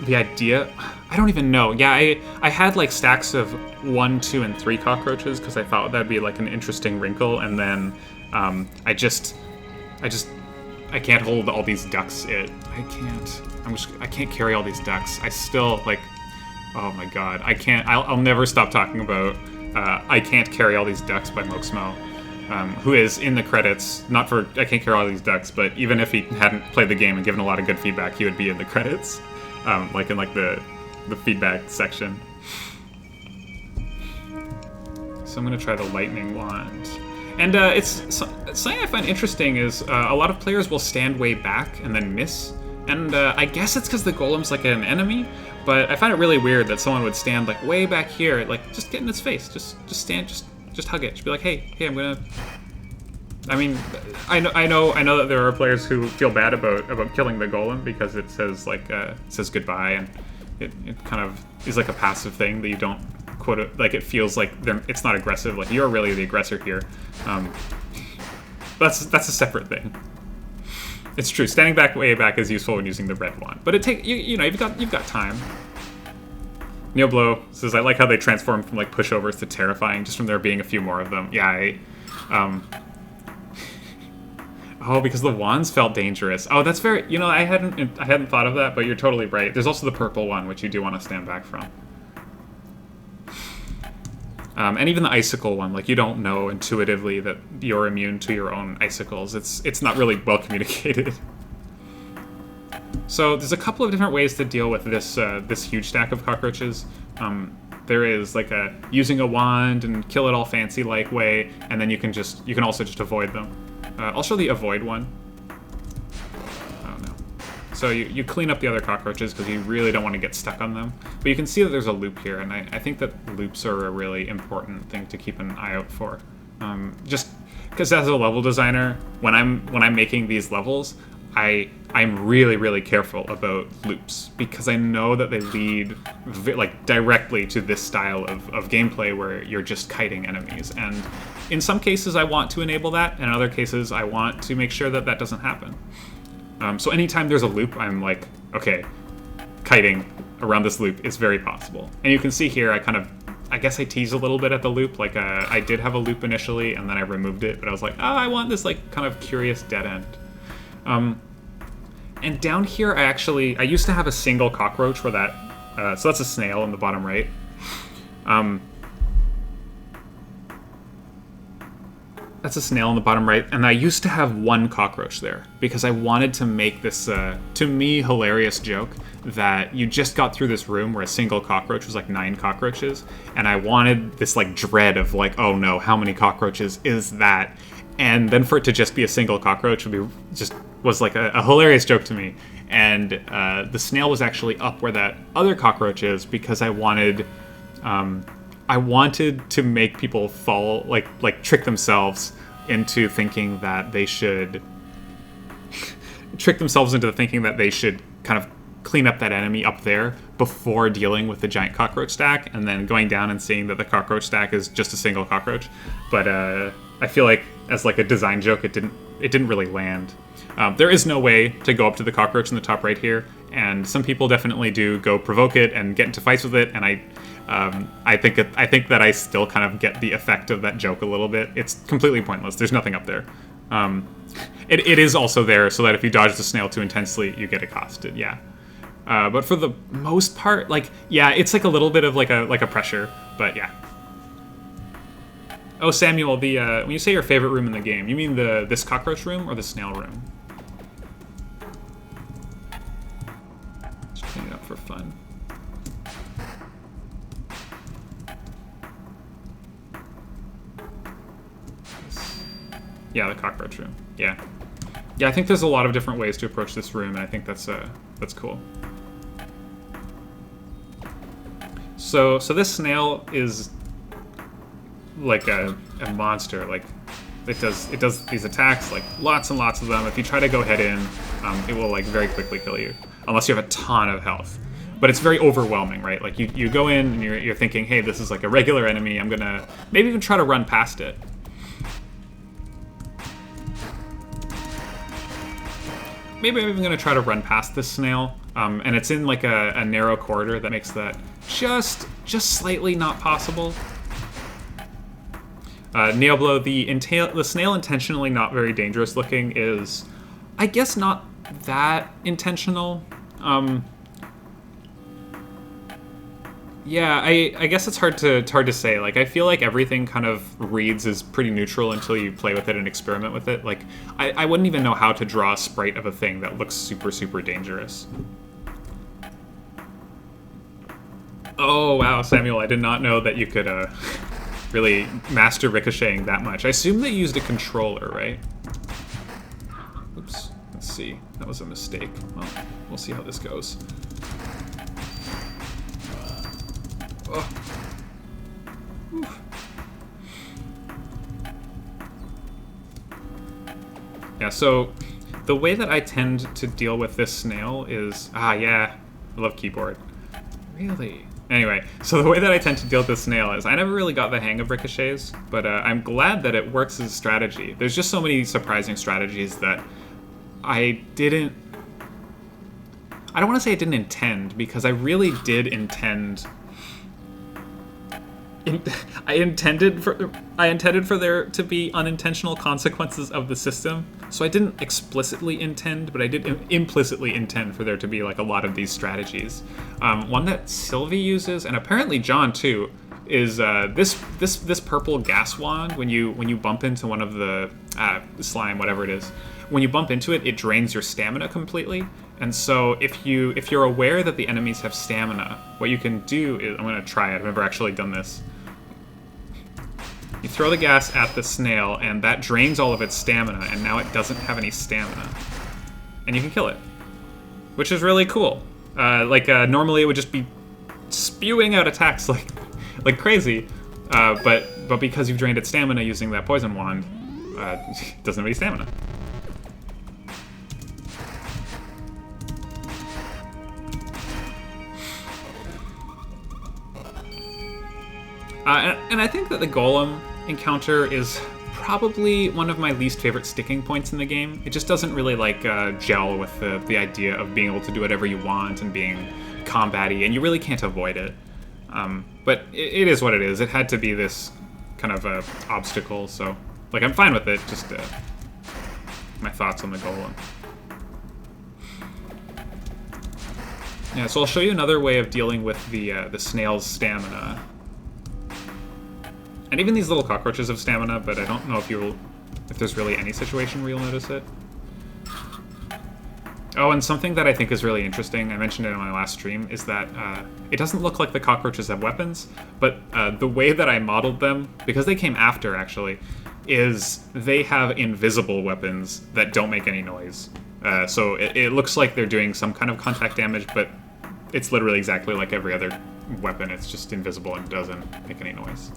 the idea. I don't even know. Yeah, I had like stacks of 1, 2, and 3 cockroaches because I thought that'd be like an interesting wrinkle, and then I can't hold all these ducks. I can't carry all these ducks. I still like. Oh my god, I can't. I'll never stop talking about I Can't Carry All These Ducks by Moxmo, who is in the credits, not for I Can't Carry All These Ducks, but even if he hadn't played the game and given a lot of good feedback, he would be in the credits, like in like the feedback section. So I'm gonna try the lightning wand. And it's something I find interesting is a lot of players will stand way back and then miss. And I guess it's because the golem's like an enemy, but I find it really weird that someone would stand like way back here, like just get in its face, just stand, just hug it, just be like, hey, I'm gonna. I mean, I know that there are players who feel bad about killing the golem because it says like says goodbye, and it kind of is like a passive thing that you don't quote it, like it feels like it's not aggressive, like you're really the aggressor here. That's a separate thing. It's true. Standing way back is useful when using the red wand, but you know you've got time. Neoblow says, I like how they transform from like pushovers to terrifying just from there being a few more of them. Yeah, oh, because the wands felt dangerous. Oh, that's very, you know, I hadn't thought of that, but you're totally right. There's also the purple one, which you do want to stand back from. And even the icicle one, like you don't know intuitively that you're immune to your own icicles. It's not really well communicated. So there's a couple of different ways to deal with this this huge stack of cockroaches. There is like using a wand and kill it all fancy-like way, and then you can also just avoid them. I'll show the avoid one. Oh no. So you clean up the other cockroaches because you really don't want to get stuck on them. But you can see that there's a loop here, and I think that loops are a really important thing to keep an eye out for. Just because as a level designer, when I'm making these levels, I'm really, really careful about loops because I know that they lead like directly to this style of gameplay where you're just kiting enemies. And in some cases I want to enable that, and in other cases I want to make sure that that doesn't happen. So anytime there's a loop, I'm like, okay, kiting around this loop is very possible. And you can see here, I guess I teased a little bit at the loop. Like I did have a loop initially, and then I removed it, but I was like, oh, I want this like kind of curious dead end. And down here, I used to have a single cockroach where that, so that's a snail in the bottom right. That's a snail in the bottom right, and I used to have one cockroach there because I wanted to make this, to me, hilarious joke that you just got through this room where a single cockroach was like 9 cockroaches, and I wanted this like dread of like, oh no, how many cockroaches is that? And then for it to just be a single cockroach was like a hilarious joke to me. And the snail was actually up where that other cockroach is because I wanted to make people fall, like trick themselves into thinking that they should kind of clean up that enemy up there before dealing with the giant cockroach stack, and then going down and seeing that the cockroach stack is just a single cockroach. But I feel like as like a design joke, it didn't really land. There is no way to go up to the cockroach in the top right here, and some people definitely do go provoke it and get into fights with it, and I think that I still kind of get the effect of that joke a little bit. It's completely pointless. There's nothing up there. It is also there so that if you dodge the snail too intensely, you get accosted. Yeah. But for the most part, like, yeah, it's like a little bit of like a pressure, but yeah. Oh, Samuel, when you say your favorite room in the game, you mean this cockroach room or the snail room? Just clean it up for fun. Yeah, the cockroach room. Yeah. Yeah, I think there's a lot of different ways to approach this room, and I think that's cool. So this snail is like a monster. Like it does these attacks, like lots and lots of them. If you try to go head in, it will like very quickly kill you, unless you have a ton of health. But it's very overwhelming, right? Like you go in and you're thinking, hey, this is like a regular enemy. I'm gonna maybe even try to run past it. Maybe I'm even gonna try to run past this snail. And it's in like a narrow corridor that makes that just slightly not possible. Neoblow, the snail intentionally not very dangerous looking is, I guess, not that intentional. Yeah, I guess it's hard to say. Like, I feel like everything kind of reads as pretty neutral until you play with it and experiment with it. Like, I wouldn't even know how to draw a sprite of a thing that looks super, super dangerous. Oh, wow, Samuel, I did not know that you could really master ricocheting that much. I assume they used a controller, right? Oops, let's see. That was a mistake. Well, we'll see how this goes. Oh. Yeah, so the way that I tend to deal with this snail is... yeah, I love keyboard. Really? Anyway, so the way that I tend to deal with this snail is I never really got the hang of ricochets, but I'm glad that it works as a strategy. There's just so many surprising strategies that I don't want to say I didn't intend, because I really did intend I intended for there to be unintentional consequences of the system. So I didn't explicitly intend, but I did implicitly intend for there to be like a lot of these strategies. One that Sylvie uses, and apparently John too, is this purple gas wand. When you bump into one of the slime, whatever it is, when you bump into it, it drains your stamina completely. And so if you're aware that the enemies have stamina, what you can do is, I'm gonna try it. I've never actually done this. You throw the gas at the snail, and that drains all of its stamina, and now it doesn't have any stamina. And you can kill it, which is really cool. Normally it would just be spewing out attacks like crazy, but because you've drained its stamina using that poison wand, it doesn't have any stamina. And I think that the golem encounter is probably one of my least favorite sticking points in the game. It just doesn't really gel with the idea of being able to do whatever you want and being combat-y, and you really can't avoid it. But it is what it is. It had to be this kind of obstacle, so I'm fine with it. Just my thoughts on the golem. Yeah, so I'll show you another way of dealing with the snail's stamina. And even these little cockroaches have stamina, but I don't know if there's really any situation where you'll notice it. Oh, and something that I think is really interesting, I mentioned it in my last stream, is that it doesn't look like the cockroaches have weapons, but the way that I modeled them, because they came after, actually, is they have invisible weapons that don't make any noise. So it looks like they're doing some kind of contact damage, but it's literally exactly like every other weapon. It's just invisible and doesn't make any noise.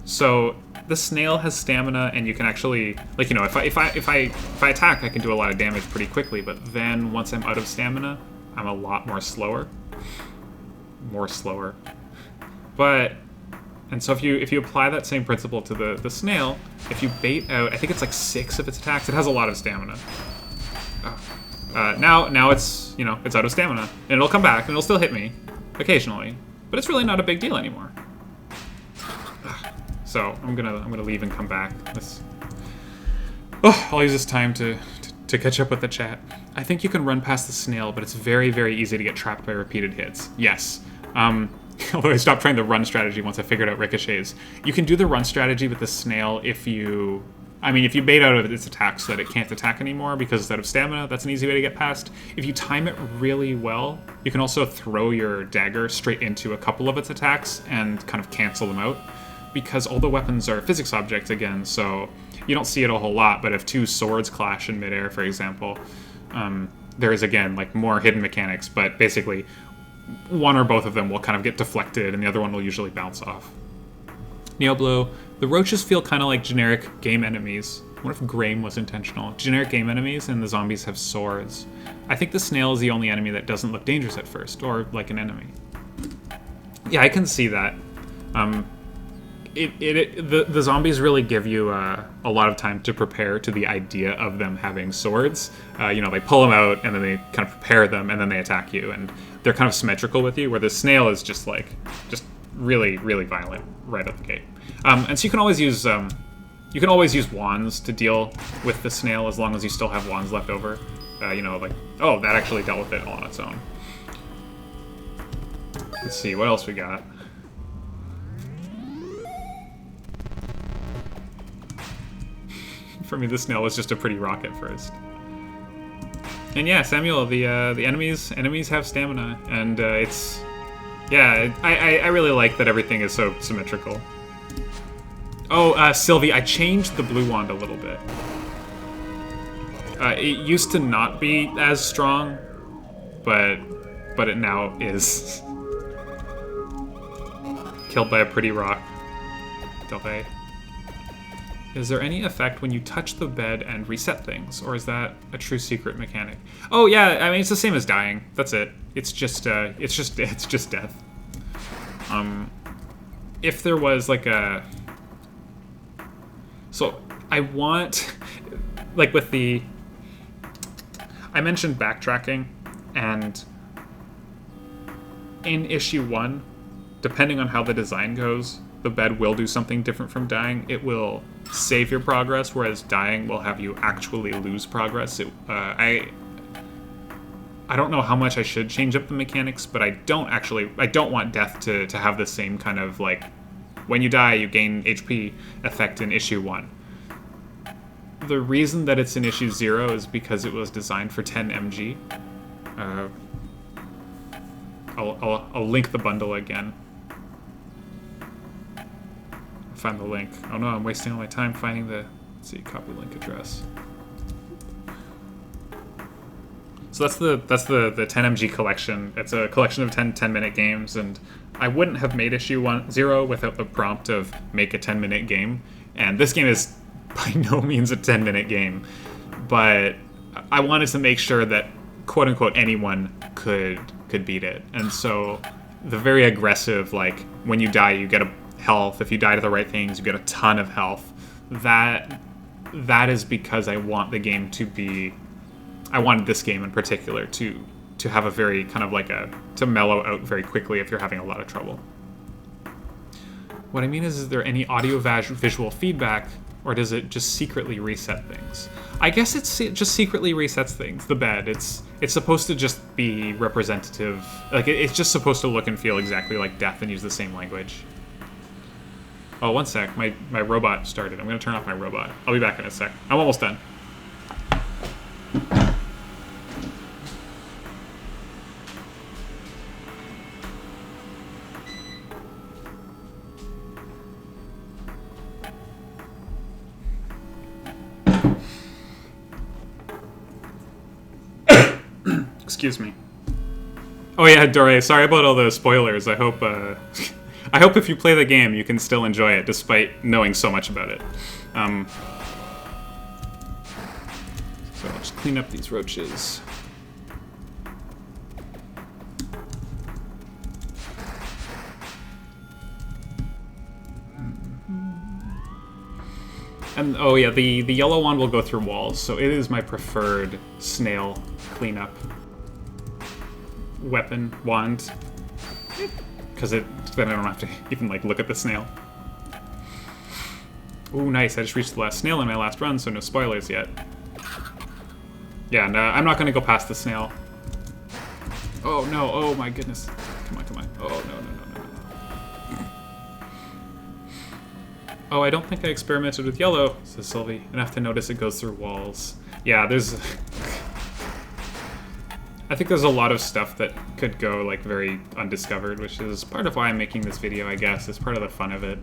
So the snail has stamina, and you can actually, if I attack, I can do a lot of damage pretty quickly. But then once I'm out of stamina, I'm a lot more slower. And so if you apply that same principle to the snail, if you bait out, I think it's like 6 of its attacks. It has a lot of stamina. Now it's it's out of stamina, and it'll come back and it'll still hit me occasionally, but it's really not a big deal anymore. So I'm gonna leave and come back. I'll use this time to catch up with the chat. I think you can run past the snail, but it's very, very easy to get trapped by repeated hits. Yes. Although I stopped trying the run strategy once I figured out ricochets. You can do the run strategy with the snail if you bait out of its attack so that it can't attack anymore because it's out of stamina. That's an easy way to get past. If you time it really well, you can also throw your dagger straight into a couple of its attacks and kind of cancel them out, because all the weapons are physics objects again, so you don't see it a whole lot, but if 2 swords clash in midair, for example, there is, again, more hidden mechanics, but basically one or both of them will kind of get deflected, and the other one will usually bounce off. Neoblo, the roaches feel kind of like generic game enemies. What if Graham was intentional? Generic game enemies, and the zombies have swords. I think the snail is the only enemy that doesn't look dangerous at first, or like an enemy. Yeah, I can see that. The zombies really give you a lot of time to prepare to the idea of them having swords. They pull them out, and then they kind of prepare them, and then they attack you, and they're kind of symmetrical with you, where the snail is just really, really violent right out the gate. And so you can always use wands to deal with the snail as long as you still have wands left over. Oh, that actually dealt with it all on its own. Let's see, what else we got? For me, the snail was just a pretty rock at first. And yeah, Samuel, the enemies have stamina, and I really like that everything is so symmetrical. Oh, Sylvie, I changed the blue wand a little bit. It used to not be as strong, but it now is. Killed by a pretty rock. Delay. Is there any effect when you touch the bed and reset things, or is that a true secret mechanic? Oh yeah, it's the same as dying. That's it. It's just death. If there was so I want, with I mentioned backtracking, and in issue 1, depending on how the design goes, the bed will do something different from dying. It will save your progress, whereas dying will have you actually lose progress. I don't know how much I should change up the mechanics, but I don't want death to have the same kind of, like, when you die, you gain HP effect in issue 1. The reason that it's in issue 0 is because it was designed for 10 MG. I'll link the bundle again. Find the link. Oh no, I'm wasting all my time finding the... Let's see, copy link address. So that's the 10 MG collection. It's a collection of 10-minute games, and I wouldn't have made issue 0 without the prompt of make a 10-minute game. And this game is by no means a 10-minute game, but I wanted to make sure that quote-unquote anyone could beat it. And so the very aggressive, like, when you die you get a health, if you die to the right things you get a ton of health, that is because I want the game to be... I wanted this game in particular to have a very kind of like to mellow out very quickly if you're having a lot of trouble. What I mean is there any audio visual feedback, or does it just secretly reset things? I guess it just secretly resets things. The bed, it's supposed to just be representative. Like, it's just supposed to look and feel exactly like death and use the same language. Oh, one sec. My robot started. I'm going to turn off my robot. I'll be back in a sec. I'm almost done. Excuse me. Oh yeah, Dore, sorry about all the spoilers. I hope if you play the game, you can still enjoy it, despite knowing so much about it. So I'll just clean up these roaches. And oh yeah, the yellow one will go through walls, so it is my preferred snail cleanup weapon, wand, because then I don't have to even like look at the snail. Ooh, nice, I just reached the last snail in my last run, so no spoilers yet. Yeah, no, I'm not going to go past the snail. Oh no, oh my goodness. Come on, come on. Oh no. Oh, I don't think I experimented with yellow, says Sylvie. Enough to notice it goes through walls. Yeah, there's... I think there's a lot of stuff that could go, like, very undiscovered, which is part of why I'm making this video, I guess. It's part of the fun of it.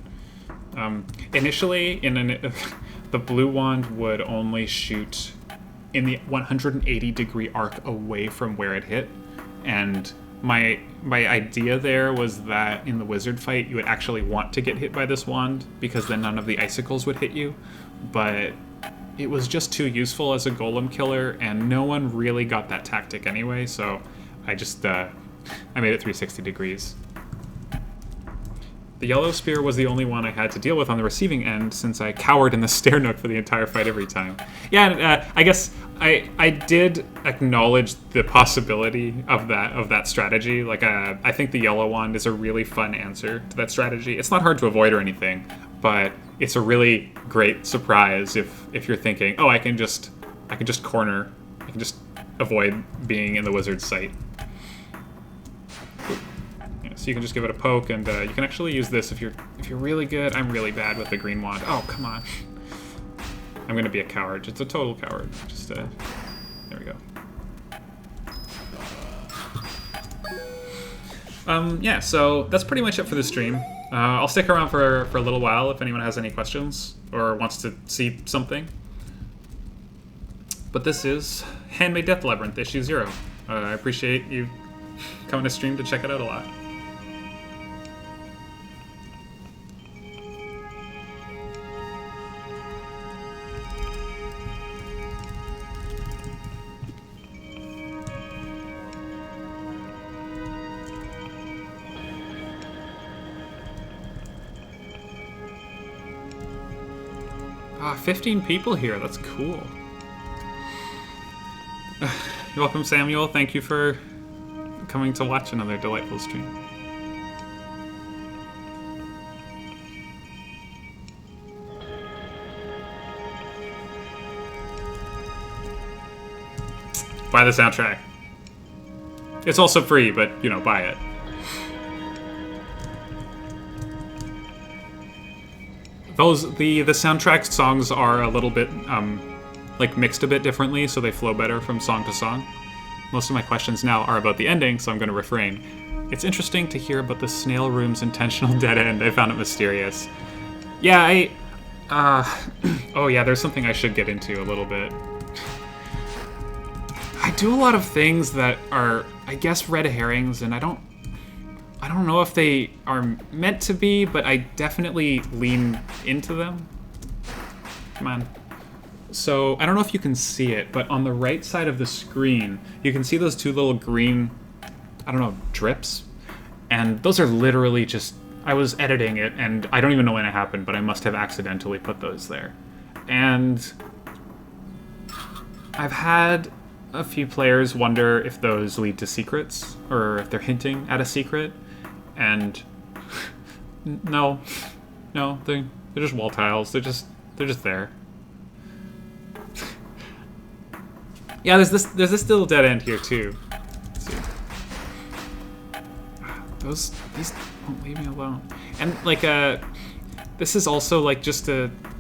Initially, the blue wand would only shoot in the 180-degree arc away from where it hit, and my idea there was that in the wizard fight, you would actually want to get hit by this wand, because then none of the icicles would hit you, but... it was just too useful as a golem killer, and no one really got that tactic anyway, so I just, I made it 360 degrees. The yellow spear was the only one I had to deal with on the receiving end, since I cowered in the stair nook for the entire fight every time. Yeah, and, I guess I did acknowledge the possibility of that strategy. Like, I think the yellow wand is a really fun answer to that strategy. It's not hard to avoid or anything, but it's a really great surprise if you're thinking, oh, I can just corner, I can just avoid being in the wizard's sight. Yeah, so you can just give it a poke, and you can actually use this if you're really good. I'm really bad with the green wand. Oh, come on. I'm gonna be a coward. Just a total coward. Just there we go. Yeah, so that's pretty much it for the stream. I'll stick around for a little while if anyone has any questions or wants to see something. But this is Handmade Death Labyrinth, issue 0. I appreciate you coming to stream to check it out a lot. Ah, 15 people here. That's cool. You're welcome, Samuel. Thank you for coming to watch another delightful stream. Buy the soundtrack. It's also free, but, you know, buy it. The soundtrack songs are a little bit, like, mixed a bit differently, so they flow better from song to song. Most of my questions now are about the ending, so I'm going to refrain. It's interesting to hear about the snail room's intentional dead end. I found it mysterious. Yeah, oh yeah, there's something I should get into a little bit. I do a lot of things that are, I guess, red herrings, and I don't know if they are meant to be, but I definitely lean into them. Come on. So, I don't know if you can see it, but on the right side of the screen, you can see those two little green, I don't know, drips? And those are literally just, I was editing it, and I don't even know when it happened, but I must have accidentally put those there. And I've had a few players wonder if those lead to secrets, or if they're hinting at a secret. And no, they're just wall tiles. They're just there. Yeah, there's this little dead end here too. Let's see. These don't leave me alone. And like this is also like just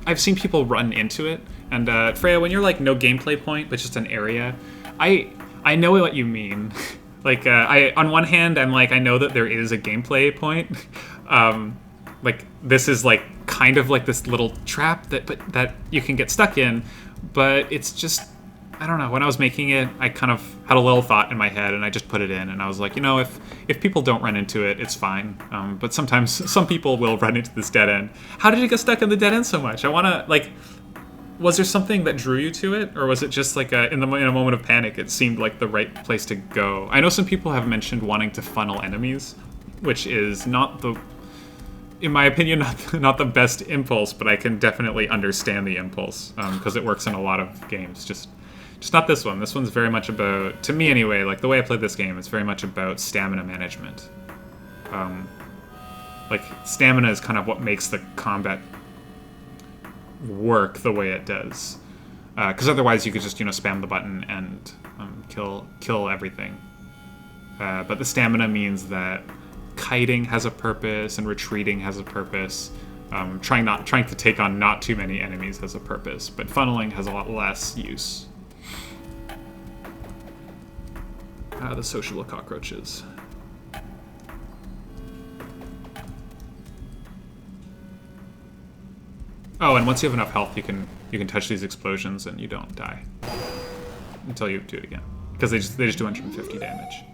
I've seen people run into it. And Freya, when you're like no gameplay point, but just an area, I know what you mean. Like, on one hand, I'm like, I know that there is a gameplay point. Like, this is like kind of like this little trap that you can get stuck in, but it's just, I don't know. When I was making it, I kind of had a little thought in my head, and I just put it in, and I was like, you know, if people don't run into it, it's fine. But sometimes some people will run into this dead end. How did you get stuck in the dead end so much? I want to, like, was there something that drew you to it, or was it just like in a moment of panic, it seemed like the right place to go? I know some people have mentioned wanting to funnel enemies, which is not in my opinion, not the best impulse, but I can definitely understand the impulse because it works in a lot of games. Just not this one. This one's very much about, to me anyway, like the way I played this game, it's very much about stamina management. Like stamina is kind of what makes the combat work the way it does, because otherwise you could just, you know, spam the button and kill everything. But the stamina means that kiting has a purpose and retreating has a purpose. Trying to take on not too many enemies has a purpose, but funneling has a lot less use. The social cockroaches. Oh, and once you have enough health, you can touch these explosions and you don't die until you do it again, because they just do 150 damage.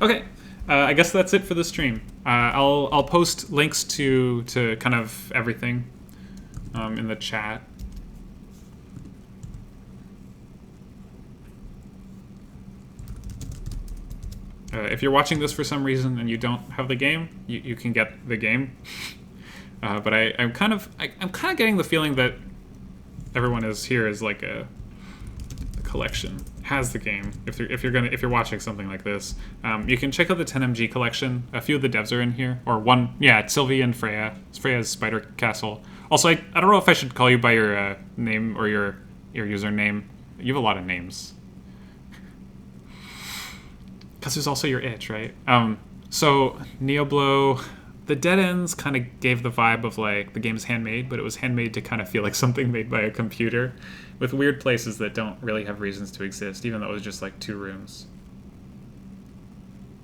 Okay, I guess that's it for the stream. I'll post links to kind of everything in the chat. If you're watching this for some reason and you don't have the game, you can get the game. But I'm kind of getting the feeling that everyone is here is like a collection, has the game. If you're watching something like this, you can check out the 10MG collection. A few of the devs are in here, or one. Yeah, it's Sylvie and Freya. It's Freya's Spider Castle. Also, I don't know if I should call you by your name or your username. You have a lot of names. Because there's also your itch, right? So Neoblow. The dead ends kind of gave the vibe of like the game is handmade, but it was handmade to kind of feel like something made by a computer, with weird places that don't really have reasons to exist, even though it was just like 2 rooms.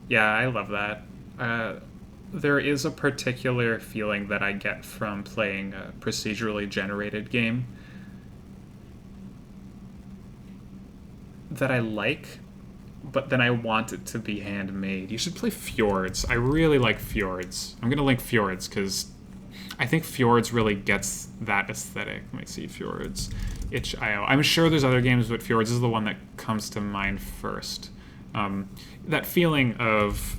Yeah, I love that. There is a particular feeling that I get from playing a procedurally generated game that I like, but then I want it to be handmade. You should play Fjords. I really like Fjords. I'm going to link Fjords because I think Fjords really gets that aesthetic. Let me see, Fjords. itch.io. I'm sure there's other games, but Fjords is the one that comes to mind first. That feeling of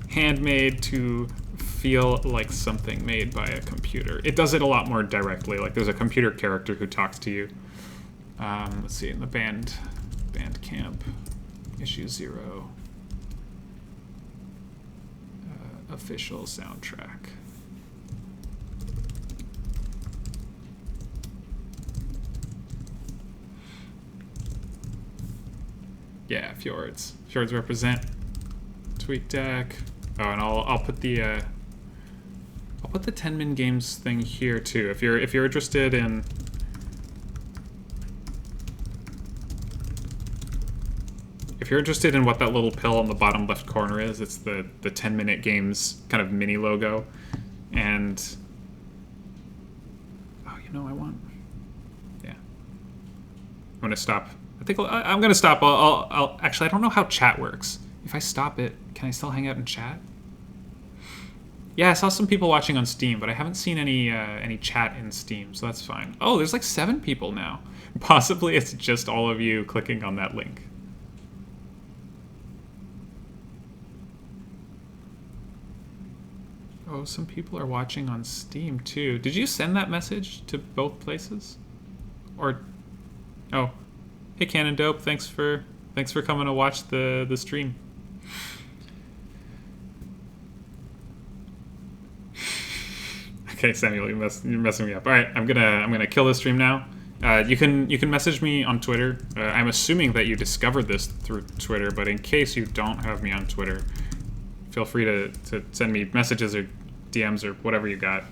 handmade to feel like something made by a computer. It does it a lot more directly. Like there's a computer character who talks to you. Let's see, in the Bandcamp, issue 0, official soundtrack. Yeah, fjords. Fjords represent. Tweak deck. Oh, and I'll put the 10-min games thing here too. If you're interested in what that little pill on the bottom left corner is, it's the 10-minute games kind of mini logo. And oh, you know, yeah. I'm gonna stop. I think I'm gonna stop. I'll actually, I don't know how chat works. If I stop it, can I still hang out and chat? Yeah, I saw some people watching on Steam, but I haven't seen any chat in Steam, so that's fine. Oh, there's like 7 people now. Possibly it's just all of you clicking on that link. Oh, some people are watching on Steam too. Did you send that message to both places? Or, oh, hey Canon Dope, thanks for coming to watch the stream. Okay, Samuel, you're messing me up. All right, I'm gonna kill the stream now. You can message me on Twitter. I'm assuming that you discovered this through Twitter, but in case you don't have me on Twitter, feel free to send me messages or DMs or whatever you got.